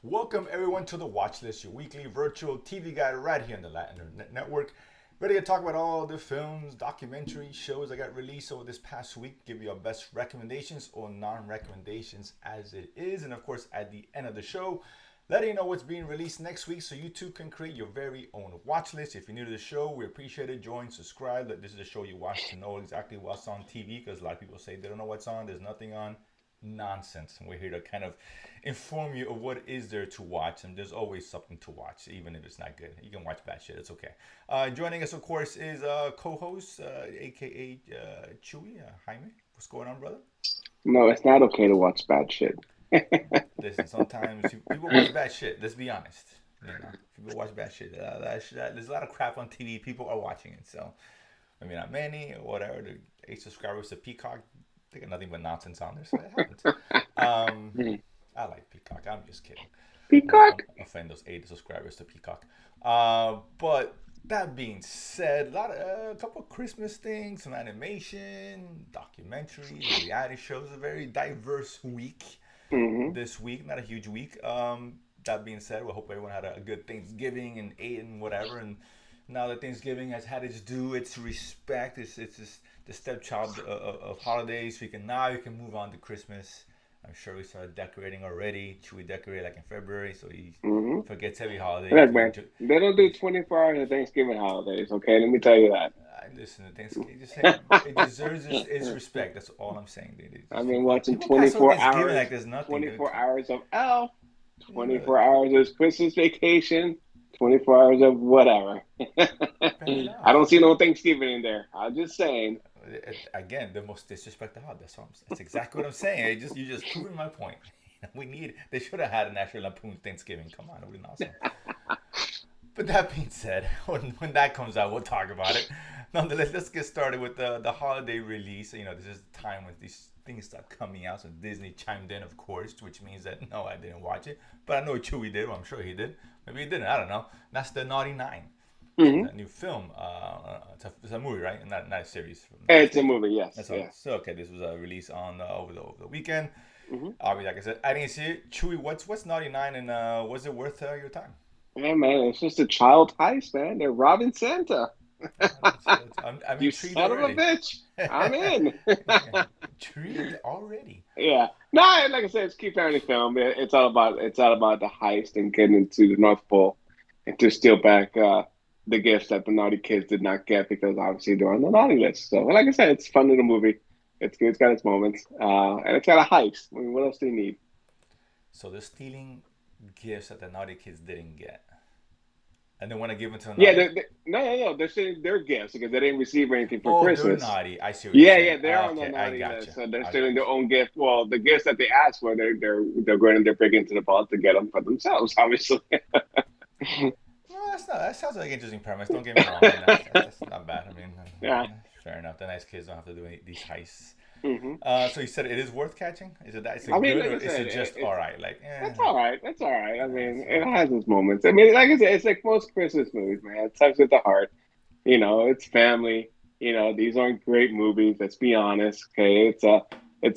Welcome everyone to the Watchlist, your weekly virtual TV guide right here on the Latin Network. Ready to talk about all the films, documentaries, shows that got released over this past week. Give you our best recommendations or non-recommendations as it is. And of course, at the end of the show, letting you know what's being released next week so you too can create your very own watch list. If you're new to the show, we appreciate it. Join, subscribe. This is the show you watch to know exactly what's on TV, because a lot of people say they don't know what's on. There's nothing on. Nonsense. And we're here to kind of inform you of what is there to watch, and there's always something to watch, even if it's not good. You can watch bad shit. It's okay. Joining us, of course, is co-host, aka Chewy, Jaime. What's going on, brother? No, it's not okay to watch bad shit. Listen, sometimes people watch bad shit. Let's be honest. People watch bad shit. There's a lot of crap on TV. People are watching it. So, I mean, not many or whatever. The 8 subscribers to Peacock, they got nothing but nonsense on there. So it happens. I like Peacock. I'm just kidding. I'm Peacock? offend those 8 subscribers to Peacock. But that being said, a couple of Christmas things, some animation, documentaries, reality shows. A very diverse week Hmm. this week. Not a huge week. That being said, we hope everyone had a good Thanksgiving and ate and whatever. And now that Thanksgiving has had its due, its respect, it's just the stepchild of holidays. Now we can move on to Christmas. I'm sure we started decorating already. Chewy decorated like in February, so he Hmm. forgets every holiday. Look, man, they don't do 24 hours of Thanksgiving holidays, okay? Let me tell you that. I listen to Thanksgiving. Just saying, it deserves its respect. That's all I'm saying. I've been People, watching people pass over 24 Thanksgiving hours, like there's nothing, dude. 24 hours of Elf, Yeah, 24 hours of Christmas vacation, 24 hours of whatever. bang it I off. don't see no Thanksgiving in there. I'm just saying. Again, the most disrespect of that's exactly what I'm saying. You just proving my point. They should have had a National Lampoon Thanksgiving. Come on, it would have been awesome. But that being said, when that comes out, we'll talk about it. Nonetheless, let's get started with the holiday release. This is the time when these things start coming out. So Disney chimed in, of course, which means that no, I didn't watch it, but I know Chewie did. Well, I'm sure he did. Maybe he didn't. I don't know. That's the Naughty Nine, Hmm. that new film. It's a movie, right? Not a series, if I'm not It's a mistaken. movie, yes, That's all. yes. So okay, this was a release on over the weekend. Hmm. Obviously, like I said, I didn't see it. Chewy, what's Naughty Nine, and was it worth your time? Yeah, man, it's just a child heist, man. They're robbing Santa. I'm You intrigued son of a already. bitch. I'm in. Intrigued already. Yeah. No, like I said, it's a cute family film. It's all about the heist and getting into the North Pole and to steal back the gifts that the naughty kids did not get because obviously they're on the naughty list. So, like I said, it's fun little movie. It's good. It's got its moments, and it's got a heist. I mean, what else do you need? So they're stealing gifts that the naughty kids didn't get, and they want to give them to the Yeah, naughty. no, no, no. They're stealing their gifts because they didn't receive anything for Oh, they're Christmas. naughty. I see what you're Yeah, saying. yeah, they're on the Okay, I naughty list, gotcha. so they're I stealing their gotcha. own gift. Well, the gifts that they asked for, they're going they're breaking into the vault to get them for themselves, obviously. Well, that sounds like an interesting premise. Don't get me wrong. I mean, that's not bad. I mean, Yeah. fair enough. The nice kids don't have to do these heists. Hmm. So you said it is worth catching. Is I it mean, good, like or I is said, it just all right? Like, it's all right. It's all right. I mean, it's it okay. has its moments. I mean, like I said, it's like most Christmas movies, man. It touches at the heart. It's family. These aren't great movies. Let's be honest. Okay, it's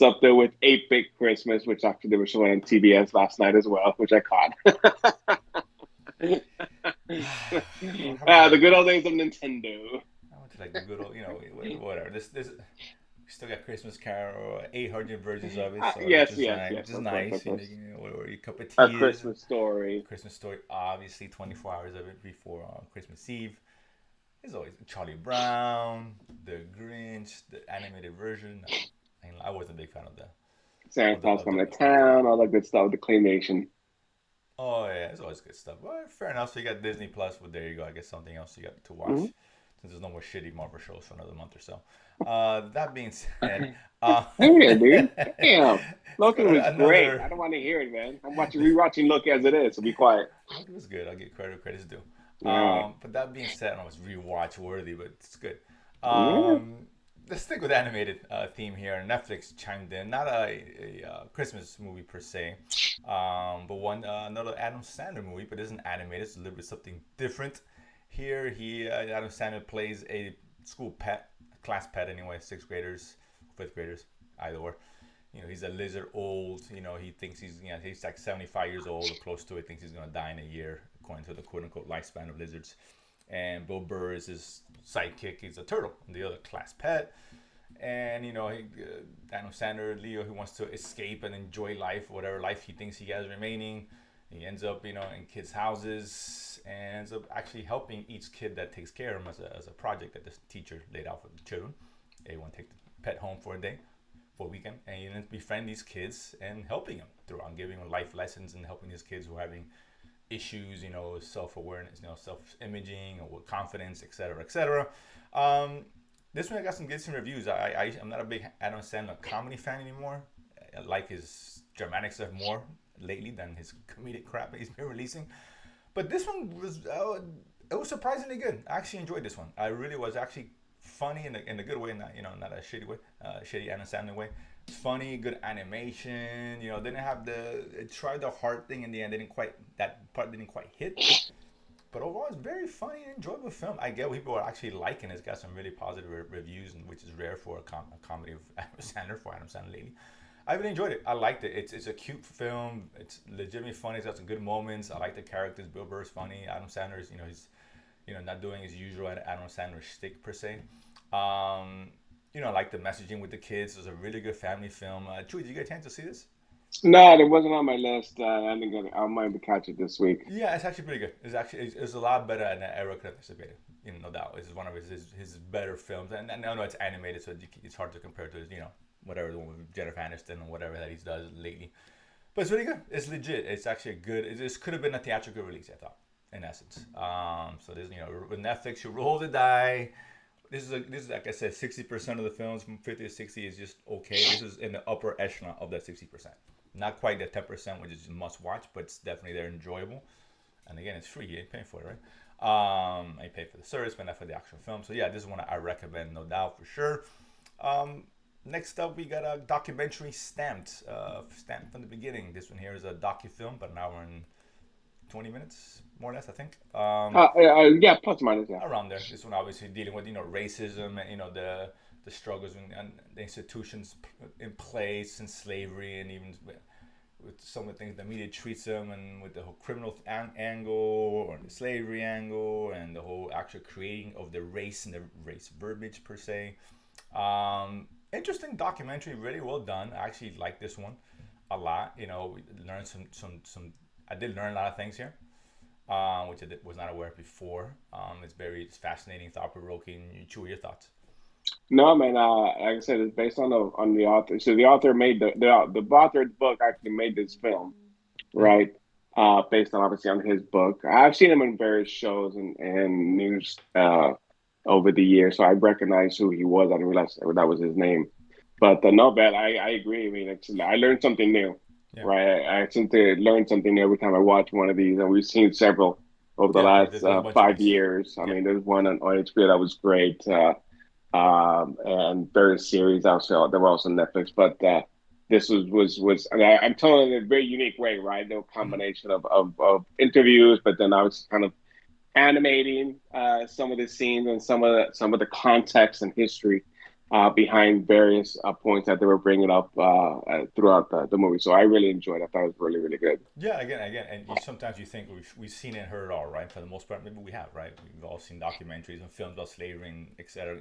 up there with 8-Bit Christmas, which actually they were showing on TBS last night as well, which I caught. How much you The like? good old days of Nintendo. How much you like the good old? Whatever. This we still got Christmas Carol, 800 versions of it, so Yes, yes, yes. which is Of course, of nice. course. Where your cup of A tea is. Christmas Story. Christmas Story, obviously, 24 hours of it before Christmas Eve. There's always Charlie Brown, The Grinch, the animated version. I wasn't a big fan of the Santa of the Claus of the coming to of the. town, all that good stuff, the claymation. Oh yeah, it's always good stuff. Well, fair enough. So you got Disney Plus. Well, there you go. I guess something else you got to Hmm. watch since there's no more shitty Marvel shows for another month or so. That being said, Hey, dude. Damn. let's Loki go to was great. another. I don't want to hear it, man. I'm rewatching Loki as it is, so be quiet. Look, it was good. I'll give credit's due. All right. But that being said, I don't know it's rewatch worthy, but it's good. Yeah. Um, let's stick with animated theme here. Netflix chimed in, not a Christmas movie per se, but another Adam Sandler movie, but it isn't animated. It's a little bit something different. Here, Adam Sandler plays a school pet, class pet anyway, sixth graders, fifth graders, either or. he's a lizard old. He thinks he's like 75 years old or close to it. Thinks he's gonna die in a year, according to the quote unquote lifespan of lizards. And Bill Burr is his sidekick. He's a turtle, the other class pet. And Daniel Sandler, Leo, who wants to escape and enjoy life, whatever life he thinks he has remaining. He ends up, in kids' houses and ends up actually helping each kid that takes care of him as a project that the teacher laid out for the children. They want to take the pet home for a day, for a weekend, and he ends befriend these kids and helping them throughout, giving them life lessons and helping these kids who are having issues, self-awareness, self-imaging or with confidence, etc., etc. This one I got some good reviews. I'm not a big Adam Sandler comedy fan anymore. I like his dramatic stuff more lately than his comedic crap that he's been releasing. But this one was it was surprisingly good. I actually enjoyed this one. I really was actually funny in a good way, not a shitty way, shitty Adam Sandler way. It's funny, good animation. Didn't have it tried the hard thing in the end. That part didn't quite hit. But overall, it's very funny and enjoyable film. I get what people are actually liking. It's got some really positive reviews, which is rare for a comedy of Adam Sandler lately. I really enjoyed it. I liked it. It's a cute film. It's legitimately funny. It's got some good moments. I like the characters. Bill Burr's funny. Adam Sandler's, he's not doing his usual Adam Sandler shtick per se. I like the messaging with the kids. It was a really good family film. Chewy, did you get a chance to see this? No, it wasn't on my list. I didn't get it. I might catch it this week. Yeah, it's actually pretty good. It's a lot better than I ever could have anticipated. No doubt. This is one of his better films. And I know it's animated, so it's hard to compare to his, whatever the one with Jennifer Aniston or whatever that he does lately. But it's really good. It's legit. It's actually this could have been a theatrical release, I thought, in essence. So this, with Netflix, you roll the die. This is like I said, 60% of the films from 50 to 60 is just okay. This is in the upper echelon of that 60%. Not quite the 10%, which is must watch, but it's definitely there enjoyable. And again, it's free. You ain't paying for it, right? I pay for the service, but not for the actual film. So yeah, this is one I recommend, no doubt, for sure. Next up, we got a documentary stamped from the beginning. This one here is a docu-film, but an hour and 20 minutes, more or less, I think. Yeah, plus or minus, yeah. Around there. This one obviously dealing with, racism and, the struggles and the institutions in place and slavery and even with some of the things the media treats them and with the whole criminal angle or the slavery angle and the whole actual creating of the race and the race verbiage per se. Interesting documentary, really well done. I actually like this one a lot. We learned some I did learn a lot of things here, which I was not aware of before. It's fascinating, thought-provoking. Chew, your thoughts? No, man. Like I said, it's based on the author. So the author made the author of the book actually made this film, right? Based on obviously on his book. I've seen him in various shows and news over the years, so I recognized who he was. I didn't realize that was his name. But no, man, I agree. I mean, I learned something new, right? I seem to learn something new every time I watch one of these, and we've seen several over the last 5 years. I mean, there's one on HBO that was great. And various series also that were also on Netflix. But this was I'm telling it in a very unique way, right? No combination of interviews, but then I was kind of animating some of the scenes and some of the context and history behind various points that they were bringing up throughout the movie. So I really enjoyed it. I thought it was really, really good. Yeah, again, and sometimes you think we've seen and heard it all, right? For the most part, maybe we have, right? We've all seen documentaries and films about slavery, and etc.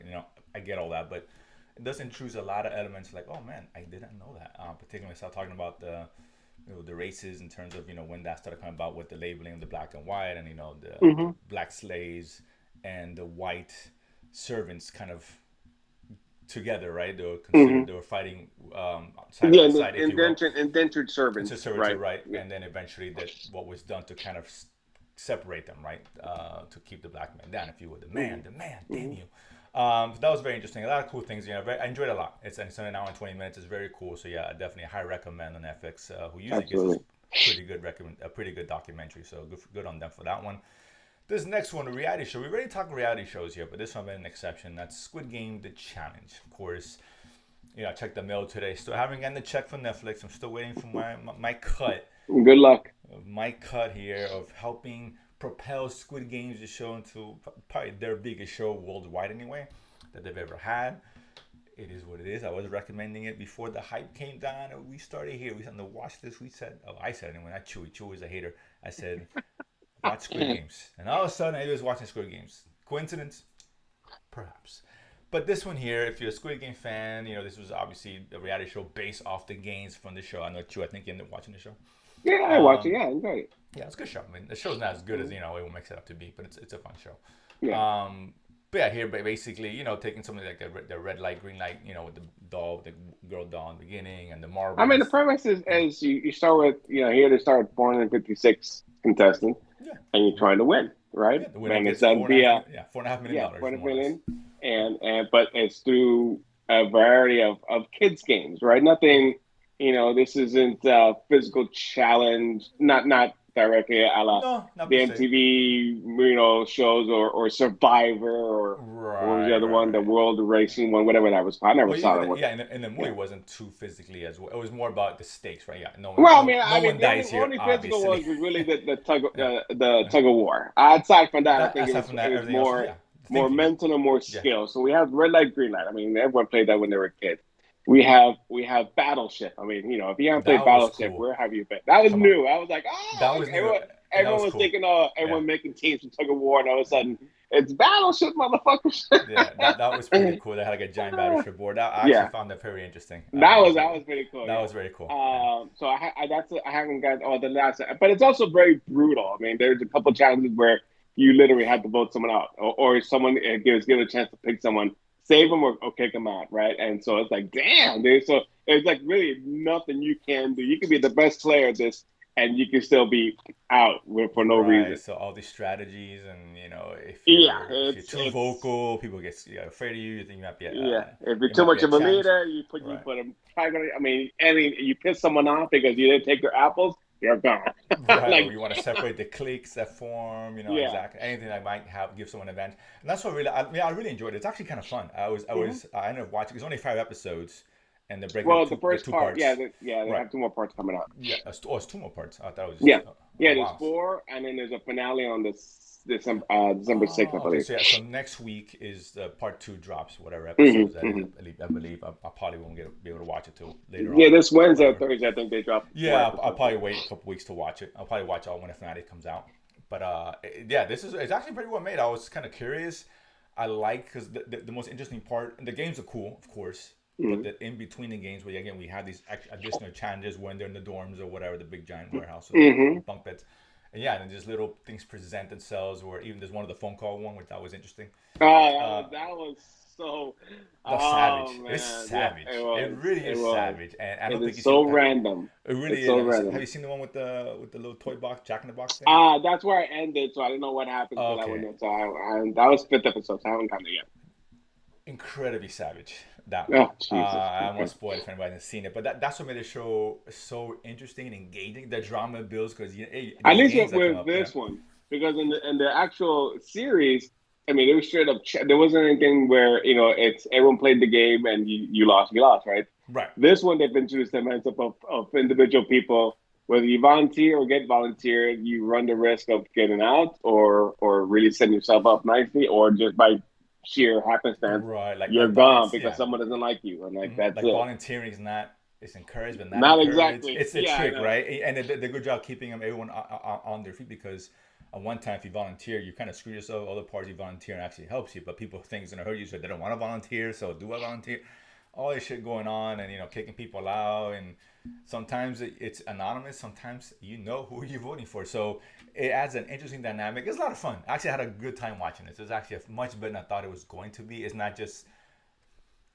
I get all that, but it does intrude a lot of elements. Like, oh man, I didn't know that. Particularly, start talking about the races in terms of when that started coming about with the labeling of the black and white, and the black slaves and the white servants kind of together, right? They were considered they were fighting side by side, indentured servants, right? Yeah. And then eventually that what was done to kind of separate them, right? To keep the black man down, if you would. The man, damn you. So that was very interesting. A lot of cool things. I enjoyed it a lot. It's an hour and 20 minutes. It's very cool. So yeah, definitely a high recommend on Netflix. Who usually gives us a pretty good documentary. So good on them for that one. This next one, a reality show. We already talked reality shows here, but this one been an exception. That's Squid Game: The Challenge. Of course, I checked the mail today. Still haven't gotten the check from Netflix. I'm still waiting for my cut. Good luck. My cut here of helping propel Squid Games, the show, into probably their biggest show worldwide anyway that they've ever had. it is what it is. I was recommending it before the hype came down. And we started here. We on the watch list. We said, I said anyway. Not Chewy. Chewy is a hater. I said, watch Squid Games, and all of a sudden, I was watching Squid Games. Coincidence? Perhaps. But this one here, if you're a Squid Game fan, this was obviously a reality show based off the games from the show. I know Chew. I think you ended up watching the show. Yeah, I watched it. Yeah, I enjoyed it. Yeah, it's a good show. I mean, the show's not as good as it makes it up to be, but it's a fun show. Yeah. But yeah, here basically, taking something like the red light, green light, with the girl doll in the beginning and the marbles. I mean, the premise is you start with, here they start 456 contestants, and you're trying to win, right? Yeah, the winner And gets it's that via $4.5 million. yeah, $4 million, but it's through a variety of kids games, right? Nothing, this isn't a physical challenge, not directly a la No, not the per se. MTV, shows or Survivor or what was the other one, the World Racing one, whatever that was. I never saw that one. Yeah, and the movie wasn't too physically as well. It was more about the stakes, right? Yeah, no one dies the here. only physical Obviously. was really the tug of war. Aside from that, I think it was more mental and more skill. So we have red light, green light. I mean, everyone played that when they were kids. We have Battleship. I mean, if you haven't played Battleship, cool. Where have you been? That was new. I was like, that was everyone, new. Everyone was cool. Thinking, everyone making teams from tug of war, and all of a sudden, it's Battleship, motherfuckers. Yeah, that was pretty cool. They had like a giant Battleship board. I actually found that very interesting. That was pretty cool. That was very cool. So I haven't got all the last, but it's also very brutal. I mean, there's a couple challenges where you literally have to vote someone out, or someone gives a chance to pick someone, save them or kick them out, right? And so it's like, damn, dude. So there's like really nothing you can do. You can be the best player at this, and you can still be out for no reason. So all these strategies, and if you're too vocal, people get afraid of you. You think you might be if you're too much of a leader, you put them. I mean, you piss someone off because you didn't take their apples. You're gone. Right. Or you want to separate the cliques that form, exactly anything that might give someone an advantage. And that's what I really enjoyed it. It's actually kind of fun. I ended up watching. There's only 5 episodes, and they're breaking up the first part. Parts. They have 2 more parts coming out. Yeah, it's 2 more parts. I thought it was there's 4, and then there's a finale on December 6th, I believe. Okay, so next week is the part 2 drops, whatever episodes that is, I believe. I probably won't be able to watch it till later on. Yeah, this Wednesday or Thursday, I think they drop. Yeah, I'll probably wait a couple weeks to watch it. I'll probably watch all when the finale comes out. But it's actually pretty well made. I was kind of curious. I like, because the most interesting part, and the games are cool, of course, but in between the games, where again we have these additional challenges when they're in the dorms or whatever, the big giant warehouse, bunk beds. And then just little things present themselves, or even there's one of the phone call one, which I was interesting. That was so savage. Man. It's savage. Yeah, it really is savage. And I don't think it's so random. It really is. So random. Have you seen the one with the little toy box, Jack in the Box thing? That's where I ended, so I didn't know what happened. So that was 5th episode, so I haven't gotten it yet. Incredibly savage. That one. I won't spoil it if anybody hasn't seen it, but that's what made the show so interesting and engaging. The drama builds, because at least with this one, because in the actual series, I mean, it was straight up. There wasn't anything where it's everyone played the game and you lost, right? Right. This one, they've introduced the concept of individual people. Whether you volunteer or get volunteered, you run the risk of getting out, or really setting yourself up nicely, or just by sheer happenstance, you're gone because someone doesn't like you, and that's it. Volunteering is not. It's encouraged, but not exactly. It's a trick, right? And they did a good job keeping everyone on their feet, because at one time, if you volunteer, you kind of screw yourself. Other parts you volunteer actually helps you, but people think it's going to hurt you, so they don't want to volunteer. So do I volunteer? All this shit going on, and kicking people out, and sometimes it's anonymous. Sometimes who you're voting for. So it adds an interesting dynamic. It's a lot of fun. Actually, I had a good time watching this. It's actually much better than I thought it was going to be. It's not just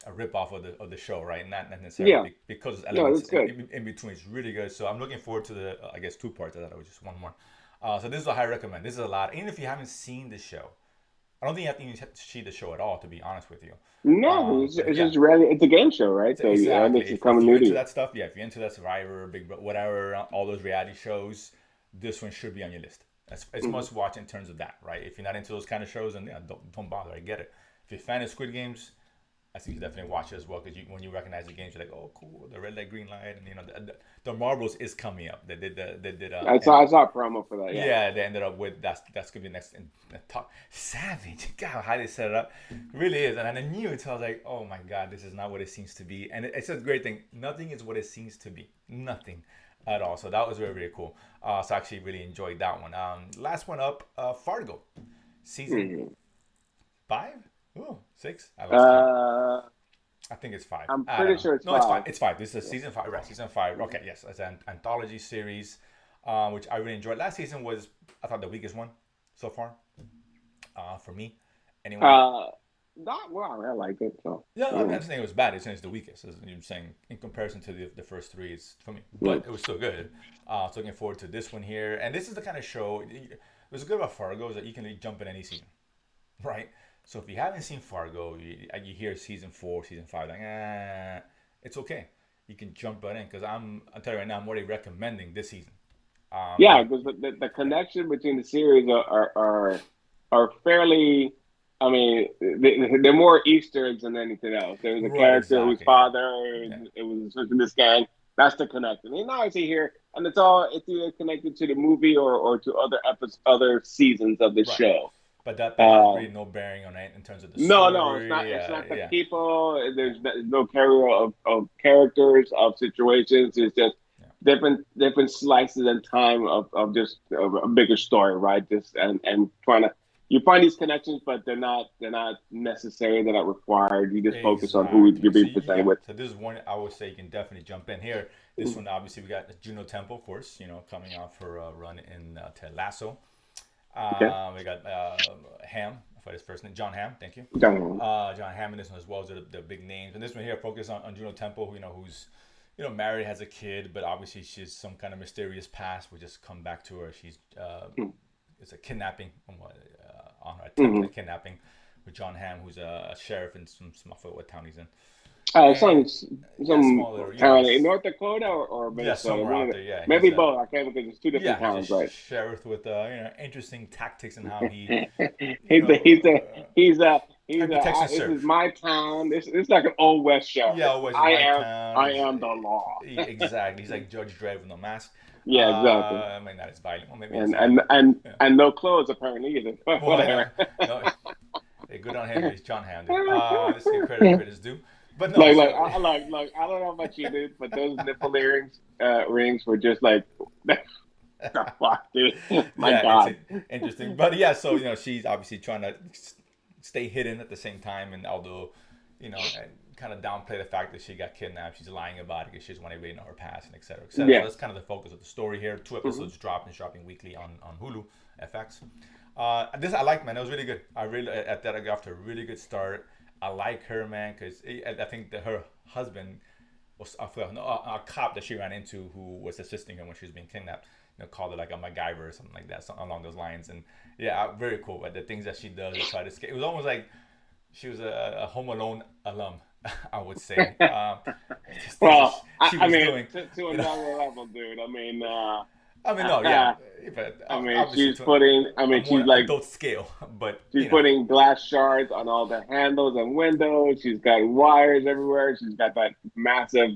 a rip-off of the show, right? Not necessarily because elements in between. It's really good. So I'm looking forward to the 2 parts. I thought it was just one more. So this is a high recommend. This is a lot. Even if you haven't seen the show, I don't think you have to even see the show at all, to be honest with you. No, it's just really, it's a game show, right? So exactly. If you're into that stuff, if you're into that Survivor, Big Brother, whatever, all those reality shows, this one should be on your list. It's must watch in terms of that, right? If you're not into those kind of shows, then don't bother. I get it. If you're a fan of Squid Games, I think you definitely watch it as well because when you recognize the games, you're like, oh, cool, the red light, green light, and the marbles is coming up. I saw a promo for that. Yeah. yeah, they ended up with that's gonna be the next in the top savage. God, how they set it up, really is. And I knew it. So I was like, oh my God, this is not what it seems to be. And it's a great thing. Nothing is what it seems to be. Nothing at all. So that was really really cool. So I actually really enjoyed that one. Last one up, Fargo, season Mhm. 5, oh 6. I lost count. Uh, I think it's 5. I'm I don't pretty know. sure it's No, it's 5. five. It's 5. This is Yeah. season 5, right? Season 5. Okay, yes, it's an anthology series, which I really enjoyed. Last season was, I thought, the weakest one so far, for me. Anyway, Uh, Not well. I liked it. So yeah, I I'm don't not saying it was bad. It's saying it's the weakest. As you're saying, in comparison to the first three, it's for me, but know. it was still good. So looking forward to this one here. And this is the kind of show. What's good about Fargo is that you can really jump in any season, right? So if you haven't seen Fargo, you hear season 4, season 5, like, it's okay. You can jump right in because I'm telling you right now, I'm already recommending this season. Yeah, You, because the connection between the series are fairly. I mean, they're more Easter eggs than anything else. There was a right, character whose exactly, yeah, father yeah, it was in this gang. That's the connection. And now I see here, and it's either connected to the movie or to other other seasons of the right. show. But it has Uh, really no bearing on it in terms of the no, no, it's not. story. It's not the Yeah, people. yeah, There's no carrier of characters of situations. It's just yeah. different slices and time of just a bigger story, right? Just and trying to you find these connections, but they're not necessary. They're not required. You just focus on who Exactly. you're So being presented yeah. with. So this is one I would say you can definitely jump in here. This one obviously we got Juno Temple, of course. Coming off her run in Ted Lasso. Okay. We got Ham for his first name, John Ham. Thank you. Done. John Ham in this one as well. Those are the big names. And this one here focus on Juno Temple, who's married, has a kid, but obviously she's some kind of mysterious past. We just come back to her. She's it's a kidnapping on her attempt Mm-hmm. at kidnapping with John Ham, who's a sheriff in some I forget what town he's in. Some And yeah, some small little town in North Dakota or yeah, Minnesota. somewhere One of out the there. Yeah, he's maybe a both. I can't because it's two different yeah, he's a towns, right? sheriff with interesting tactics and how he you he's a, know he's a, uh, he's and a, protects and this is serve. my town. This it's like an old West sheriff. Yeah, always in I my am, town. I am the law. Exactly. He's like Judge Dredd with no mask. Yeah, exactly. I mean, that is violent. Well, maybe it's And violent. and and Yeah. and no clothes apparently either. Well, I know. Whatever. No, hey, good on him. He's John Ham, dude. Let's give credit where credit's due. But no, Like so I don't know about you, dude, but those nipple earrings rings were just like the fuck, dude. My yeah, it's God. interesting. But yeah, so she's obviously trying to stay hidden at the same time, and although kind of downplay the fact that she got kidnapped, she's lying about it because she doesn't want anybody to know her past, and et cetera, et cetera. So Yeah. that's kind of the focus of the story here. 2 Hmm. episodes dropping weekly on Hulu FX. This I like, man. It was really good. I really at that I got off to a really good start. I like her, man, because I think that her husband was a cop that she ran into who was assisting her when she was being kidnapped. Called it like a MacGyver or something like that, something along those lines. And yeah, very cool. But the things that she does to try to escape, it was almost like she was a Home Alone alum, I would say. Just things that Well, she I was mean, doing, to you know. another level, dude. I mean, no, yeah, Uh, but I mean, obviously to a she's more like, adult scale. But she's putting glass shards on all the handles and windows. She's got wires everywhere. She's got that massive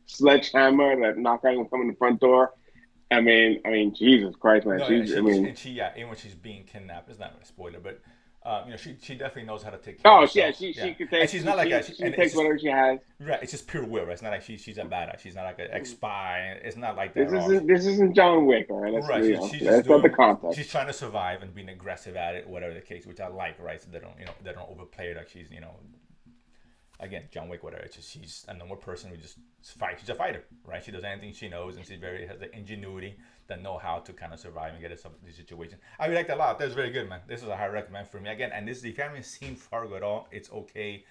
sledgehammer that knock out and come in the front door. Jesus Christ, man. no, yeah, She's, I mean, yeah, even when she's being kidnapped, it's not really a spoiler, but she definitely knows how to take care of oh, yeah, herself. Yeah, she could and take, she's not like she and it's takes just whatever she has. right. It's just pure will. Right? It's not like she's a badass. She's not like an ex spy. It's not like that This at all. isn't, this isn't John Wick, all right? Right. She's just That's not the doing. context. She's trying to survive and being aggressive at it, whatever the case, which I like. Right. So they don't overplay it like she's again, John Wick, whatever. It's just she's a normal person who just fights. She's a fighter, right? She does anything she knows, and she has the ingenuity, the know-how to kind of survive and get herself in these situations. I really liked that a lot. That was very good, man. This is a high recommend for me. Again, and this, if you haven't seen Fargo at all, it's okay.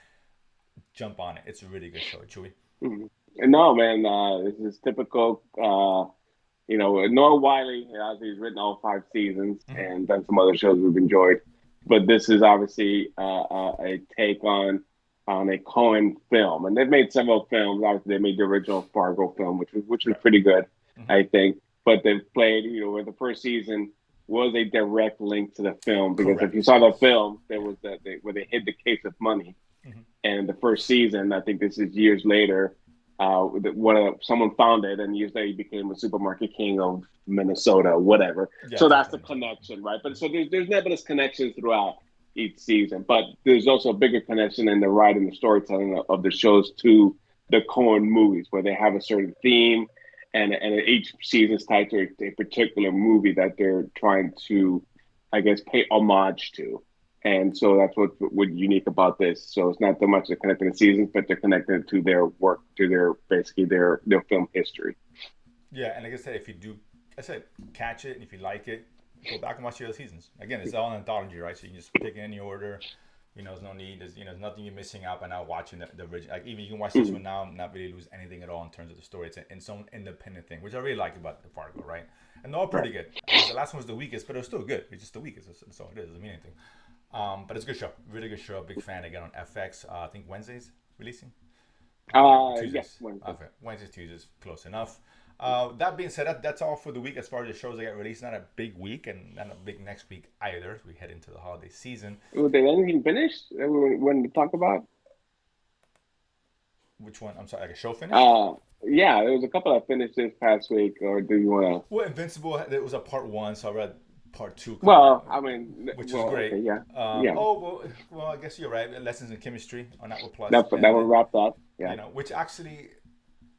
Jump on it. It's a really good show, Chewy. Mhm. No, man, this is typical. Noah Wiley, obviously, he's written all 5 seasons Mm-hmm. and done some other shows we've enjoyed. But this is obviously a take on a Cohen film, and they've made several films. Obviously, they made the original Fargo film, which was Right. pretty good, Mm-hmm. I think. But they've played, where the first season was a direct link to the film because if Correct. you saw the Yes. film, there Yeah. was where they hid the case of money And the first season, I think this is years later, someone found it, and years later he became a supermarket king of Minnesota, whatever. Yeah, I So think that's so. the connection, right? But so there's nebulous connections throughout each season, but there's also a bigger connection in the writing, the storytelling of the shows to the Coen movies, where they have a certain theme, and each season is tied to a particular movie that they're trying to, I guess, pay homage to. And so that's what's unique about this. So it's not so much they're connecting the seasons, but they're connecting to their work, to their basically their film history. Yeah, and like I said, if you do, I said catch it, and if you like it, go back and watch the other seasons. Again, it's all an anthology, right? So you can just pick in any order. There's no need. There's nothing you're missing out by not watching the original. Like even you can watch this one now, and not really lose anything at all in terms of the story. It's its own independent thing, which I really like about the Fargo, right? And they're all pretty good. The last one was the weakest, but it was still good. It's just the weakest. That's all it is. It doesn't mean anything. But it's a good show. Really good show. Big fan. Again on FX. I think Wednesdays releasing. Yes, Tuesdays. Wednesday. Okay. Wednesdays, Tuesdays, close enough. That being said, that's all for the week as far as the shows that get released. Not a big week and not a big next week either as we head into the holiday season. Was there anything finished that we wanted to talk about? Which one? I'm sorry, like a show finished? Uh, yeah, there was a couple that finished this past week. Or do you want to? Well, Invincible, it was a part one, so I read part two coming Well, out, I mean, which is well, great. okay, yeah, yeah. Well, I guess you're right. Lessons in Chemistry on Apple Plus That one ended. wrapped up. Yeah. Which actually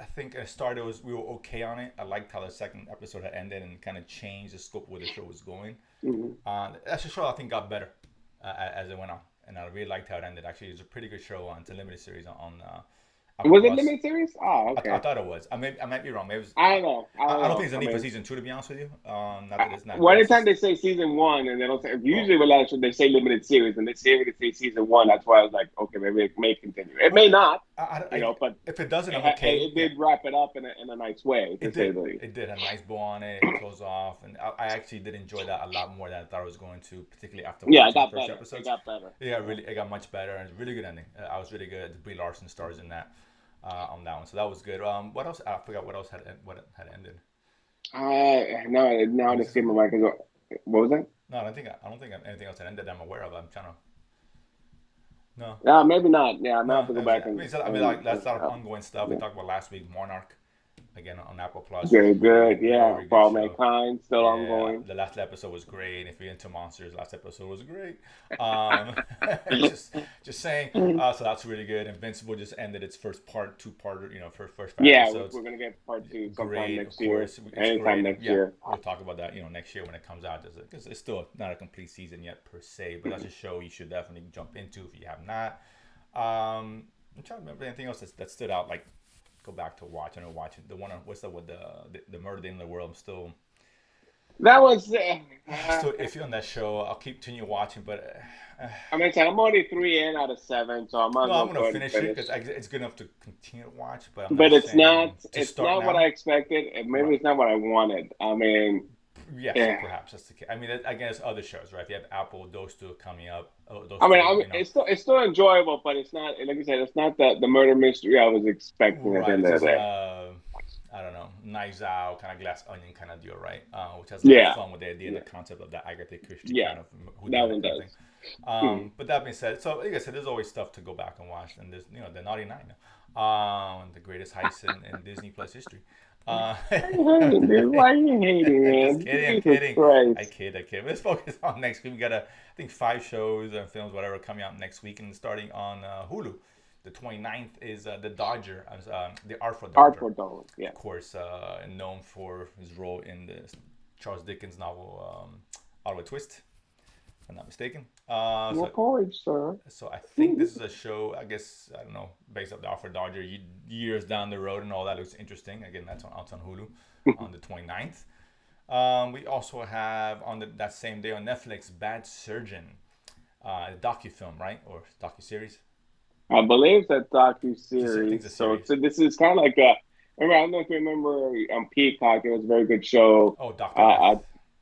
I think I started was we were okay on it. I liked how the second episode had ended and kind of changed the scope of where the show was going. Hmm. That's a show I think got better as it went on, and I really liked how it ended. Actually, it's a pretty good show on. It's a limited series on Apple Was it Plus. limited series? Oh, I okay. thought it was. I might be wrong. Maybe it was, I don't know. I don't I don't know. think there's a I need for mean, season two to be honest with you. Not that it's not well, good. It's anytime just they say season one, and they don't say, well, usually with last they say limited series, and they say they say season one. That's why I was like, okay, maybe it may continue. It well, may not, I but if it doesn't, I'm okay. it Yeah, did wrap it up in a nice way, to it say did. the least. It did. A nice bow on it. It closed off, and I actually did enjoy that a lot more than I thought I was going to, particularly after Yeah, it watching the got first better. It episodes. got better. Yeah, really, it got much better and really good ending. I was really good. Brie Larson stars in that on that one, so that was good. What else? I forgot what else had ended. Now What the is this? escape my mind. What was that? No, I don't think anything else had ended that I'm aware of. I'm trying to. No, Maybe not. Yeah, I might no. have to go That's, back I and mean, like that's a lot of ongoing stuff. We yeah. talked about last week. Monarch, again on Apple Plus, was Good, really good. Yeah, very for good all show. mankind, still Yeah, ongoing. the last episode was great. If you're into monsters, last episode was great. Um, just saying. So that's really good. Invincible just ended its first part, two part, first five Yeah, episodes. we're gonna get part two sometime Great, of next year. course. It's Anytime great. And next yeah, year. we'll talk about that, next year when it comes out. Because it's still not a complete season yet per se, but that's a show you should definitely jump into if you have not. I'm trying to remember anything else that stood out. Like, go back to watch. I know watching the one on what's that with the murder in the world. I'm That was. still iffy on that show. I'll keep continue watching, but I mean, so I'm only 3 in out of 7, so I might as no, I'm well gonna go ahead and finish it finish. because it's good enough to continue to watch. But I'm But not it's not. saying to It's start not what I now. expected, and maybe Right. it's not what I wanted. I mean, Yes, yeah. perhaps that's the case. I mean, again, it's other shows, right? If you have Apple, those two are coming up. Oh, those I mean, two, it's still enjoyable, but it's not like I said. It's not the murder mystery I was expecting at the right. end This of the isn't day. a, I don't know, Knives Out kind of Glass Onion kind of deal, right? Which has a lot of Yeah, fun with the idea and yeah, the concept of that Agatha Christie yeah. kind of who That done one it kind of thing. does. Mhm. But that being said, so like I said, there's always stuff to go back and watch, and there's the Naughty Nine, the greatest heist in Disney Plus history. Uh, Why you hating, dude? Why you hating, just man? kidding, I'm Jesus kidding. I Christ. kid, I kid. Let's focus on next week. We got I think 5 shows and films, whatever, coming out next week, and starting on Hulu. The 29th is The Dodger, the Artful Dodger, Artful Dawn. Yeah. of course, known for his role in the Charles Dickens novel Oliver Twist, if I'm not mistaken. Your porridge, sir. So I think this is a show, I guess, I don't know, based off the Alfred Dodger, years down the road and all that looks interesting. Again, that's on Hulu on the 29th. We also have on that same day on Netflix, Bad Surgeon, a docu-film, right? Or docu-series. I believe it's a docu I think it's a series. So, series. so this is kind of like a. Remember, I don't know if you remember on Peacock. It was a very good show. Oh, Doctor Uh, Death. uh,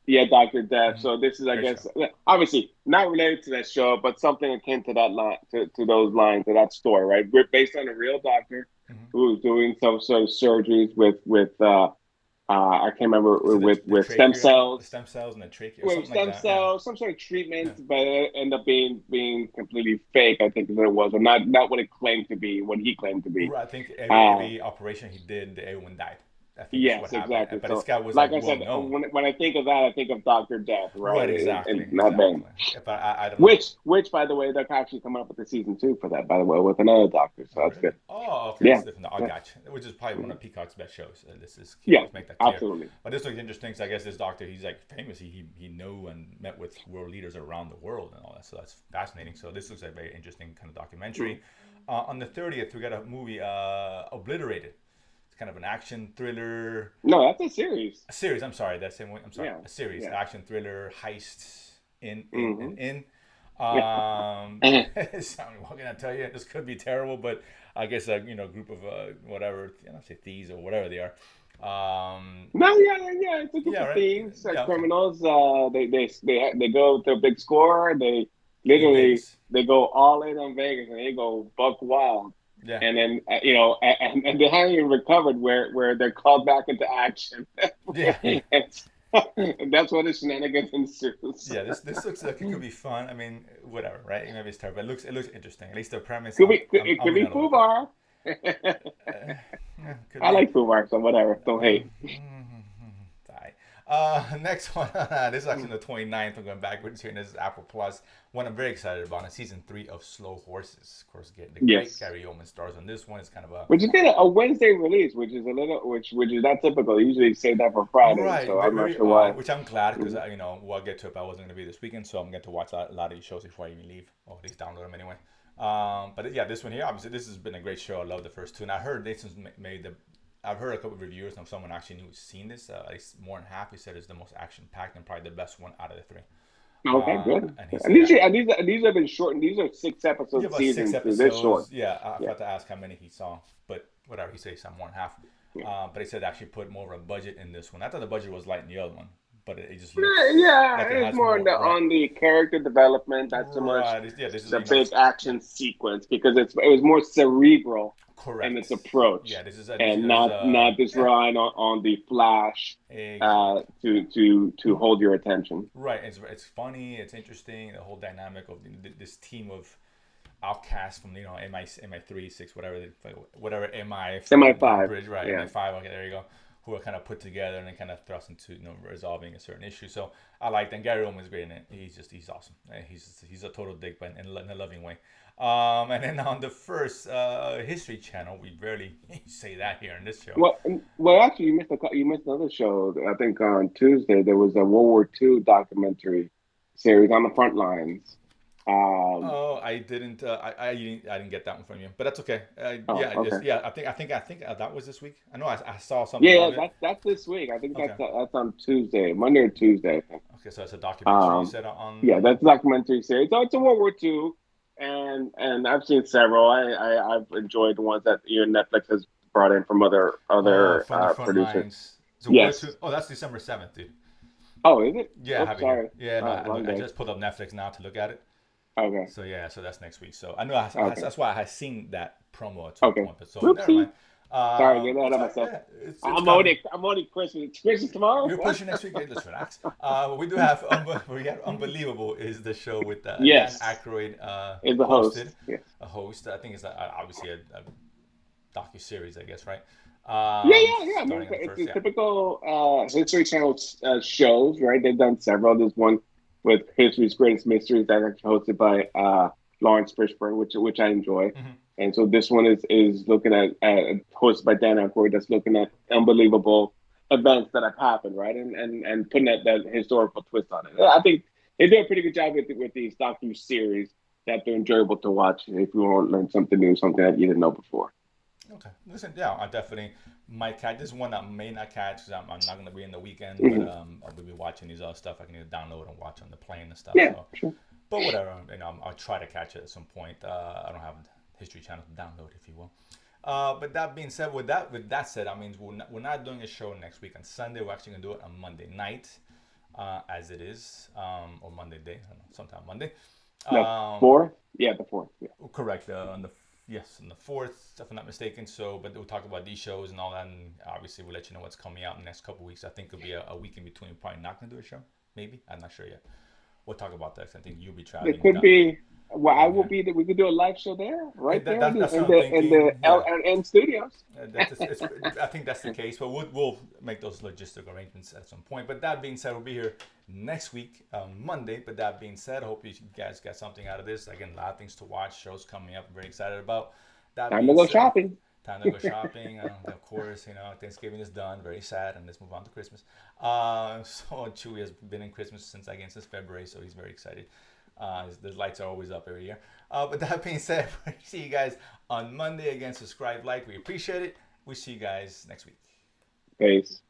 yeah, Doctor Death. Hmm. So this is, I Great show. guess, obviously not related to that show, but something akin to that line, to those lines, to that story, right? We're based on a real doctor Hmm. who's doing some sort of surgeries with I can't remember So the with stem trachea, the cells, stem cells and the trachea or with something like stem that. Yeah. cells, some sort of Yeah. treatment, but it ended up being completely fake. I think is what it was, or not what it claimed to be, what he claimed to be. Right, I think Uh, every operation he did, everyone died. I think is what yes, happened. exactly. But this So, guy was like like I well said, known. when I think of that, I think of Doctor Death, right? Right, exactly, And not Bane. exactly. If I don't know. Which, by the way, they're actually coming up with the season 2 for that. By the way, with another Doctor, so Oh, that's really? good. Oh, okay. Yeah, It's different. I yeah, got you. Which is probably one mhm. of Peacock's best shows. This is Yeah, let's make that clear. absolutely. But this looks interesting. So I guess this doctor, he's like famous. He knew and met with world leaders around the world and all that. So that's fascinating. So this looks like a very interesting kind of Mm. documentary. On the 30th, we got a movie, Obliterated. It's kind of an action thriller. No, that's a series. A series. I'm sorry. That's same way. I'm sorry. Yeah, A series, yeah. action thriller, heist. In and Hmm. in. Yeah. So, what can I tell you? This could be terrible, but I guess a group of whatever, say thieves or whatever they are. No, yeah. It's a group Yeah, of right. thieves, Yeah, okay. criminals. They go to a big score. They In literally Vegas. they go all in on Vegas and they go buck wild. Yeah, And then and they haven't even recovered where they're called back into action. yeah, And that's what the shenanigans ensues. yeah. This looks like it could be fun. I mean, whatever, right? Maybe it's terrible. It looks interesting. At least the premise. It could I'm in be a little bit. Fubar. Could I be. like Fubar, so whatever. Don't hate. Die. Next one. This is actually the 29th. I'm going backwards here, and this is Apple Plus. One I'm very excited about is season 3 of Slow Horses. Of course, the great Yes. Gary Oldman stars on this one. It's kind of a Which is good, a Wednesday release, which is a little, which is not typical. They usually save that for Friday, right, so I'm not very sure odd. why. Which I'm glad because Mhm. we'll get to it. But I wasn't going to be this weekend, so I'm going to watch a lot of these shows before I even leave, or at least download them anyway. But yeah, this one here, obviously, this has been a great show. I love the first two, and I heard Nathan's made the. I've heard a couple of reviewers of someone actually who's seen this. At least more than half. He said it's the most action packed and probably the best one out of the three. Okay, good. And he And said that. these have been shortened. These are six Yeah, episode about six seasons, so they're short. episodes. Yeah, I Yeah, forgot to ask how many he saw, but whatever. He said some more than half. yeah. But he said actually put more of a budget in this one. I thought the budget was light in the other one, but it just Yeah, looks yeah, like it it's has more on more. Right, on the character development, not so much right. Yeah, this is the big yeah, action sequence because it was more cerebral in correct. its approach Yeah, and this is not just yeah, relying on the flash exactly. to hold your attention. Right. It's funny. It's interesting. The whole dynamic of this team of outcasts from MI 3 6 whatever MI Semi in five, Bridge, right, yeah. MI 5. Okay, there you go. Who are kind of put together and then kind of thrust into resolving a certain issue. So I like that. Gary Oldman's great in it. He's awesome. He's a total dick, but in a loving way. And then on the first History Channel, we barely say that here in this show. Well, actually, you missed another show. I think on Tuesday there was a World War II documentary series on the front lines. Um, Oh, I didn't. I didn't get that one from you, but that's okay. oh, Yeah, okay. I think that was this week. I know I saw Yeah, something yeah, of it. that's this week. I think Okay. that's on Tuesday, Monday or Tuesday, I think. Okay, so it's a documentary you Um, said yeah, on. that's a documentary series. So it's a World War II, and I've seen several. I've enjoyed the ones that even Netflix has brought in from Oh, other from the front producers. lines. So War Two. Yes. Oh, that's December 7th, dude. Oh, is it? Yeah, I Oops, have it here. sorry. Yeah, no, Wrong I day. just pulled up Netflix now to look at it. Okay. So yeah, so that's next week. So I know Okay. that's why I had seen that promo at some Okay. point, but so never Oopsie. mind. Sorry, get ahead It's of all right. myself. Yeah, it's coming. I'm only Christmas. Christmas tomorrow. You're pushing next week. Hey, let's relax. We do have Unbelievable is the show with Dan Yes, Aykroyd is the hosted. host. Yes. A host. I think it's obviously a docu series, I guess, right? Yeah. I mean, Starting on the it's first. the Yeah. typical History Channel shows, right? They've done several. There's one with History's Greatest Mysteries that's actually hosted by Lawrence Fishburne, which I enjoy. Hmm. And so this one is looking at hosted by Dan Aykroyd, that's looking at unbelievable events that have happened, right? And putting that historical twist on it. I think they do a pretty good job with these docu series that they're enjoyable to watch if you want to learn something new, something that you didn't know before. Okay. Listen, yeah, I definitely might catch this one. I may not catch because I'm not going to be in the weekend, but Mhm. I'll be watching these other stuff. I can either download and watch on the plane and stuff. Yeah, So, sure. but whatever, I'll try to catch it at some point. I don't have History Channel to download, if you will. But that being said, with that said, I mean we're not doing a show next week on Sunday. We're actually gonna do it on Monday night, as it is, or Monday day. I don't know, sometime Monday. The Um, fourth? Yeah, the fourth. Yeah. correct. On the Yes, on the 4th, if I'm not mistaken. So, but we'll talk about these shows and all that, and obviously we'll let you know what's coming out in the next couple of weeks. I think it'll be a week in between. We're probably not gonna do a show. Maybe, I'm not sure yet. We'll talk about that. 'Cause I think you'll be It traveling could be. Well, I down will here. be there. We could do a live show there, right And there in that's what I'm the thinking. Yeah, LN studios. I think that's the case, but we'll make those logistical arrangements at some point. But that being said, we'll be here next week, Monday. But that being said, I hope you guys got something out of this. Again, a lot of things to watch, shows coming up. I'm very excited about. That Time to being go said, shopping. time to go shopping. Of course, Thanksgiving is done. Very sad, and let's move on to Christmas. So Chewy has been in Christmas since February, so he's very excited. The lights are always up every year. But that being said, we see you guys on Monday. Again, subscribe, like. We appreciate it. We see you guys next week. Peace.